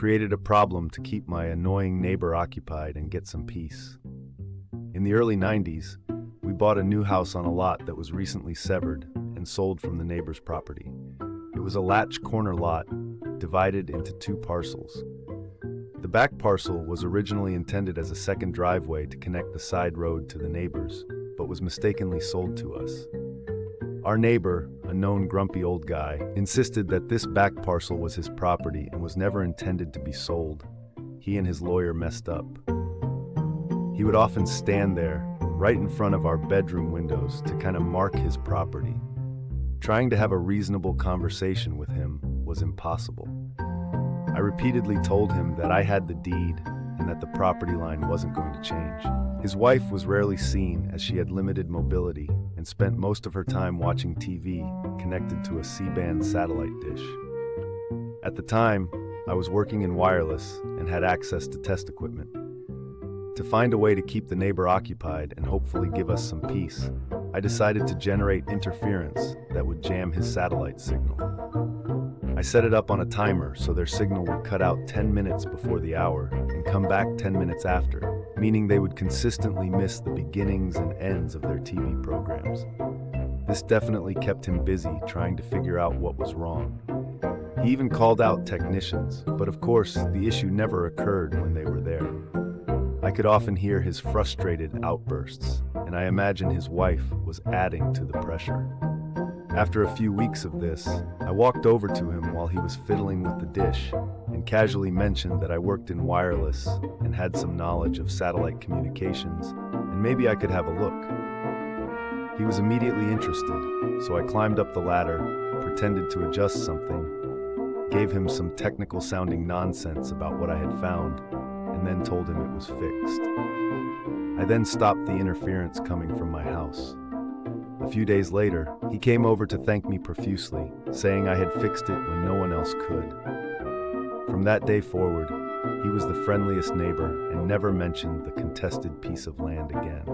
created a problem to keep my annoying neighbor occupied and get some peace. In the early 90s, we bought a new house on a lot that was recently severed and sold from the neighbor's property. It was a latch corner lot divided into 2 parcels. The back parcel was originally intended as a second driveway to connect the side road to the neighbors, but was mistakenly sold to us. Our neighbor, a known grumpy old guy, insisted that this back parcel was his property and was never intended to be sold. He and his lawyer messed up. He would often stand there, right in front of our bedroom windows, to kind of mark his property. Trying to have a reasonable conversation with him was impossible. I repeatedly told him that I had the deed and that the property line wasn't going to change. His wife was rarely seen as she had limited mobility and spent most of her time watching TV connected to a C-band satellite dish. At the time, I was working in wireless and had access to test equipment. To find a way to keep the neighbor occupied and hopefully give us some peace, I decided to generate interference that would jam his satellite signal. I set it up on a timer so their signal would cut out 10 minutes before the hour and come back 10 minutes after, meaning they would consistently miss the beginnings and ends of their TV programs. This definitely kept him busy trying to figure out what was wrong. He even called out technicians, but of course, the issue never occurred when they were there. I could often hear his frustrated outbursts, and I imagine his wife was adding to the pressure. After a few weeks of this, I walked over to him while he was fiddling with the dish and casually mentioned that I worked in wireless and had some knowledge of satellite communications, and maybe I could have a look. He was immediately interested, so I climbed up the ladder, pretended to adjust something, gave him some technical-sounding nonsense about what I had found, and then told him it was fixed. I then stopped the interference coming from my house. A few days later, he came over to thank me profusely, saying I had fixed it when no one else could. From that day forward, he was the friendliest neighbor and never mentioned the contested piece of land again.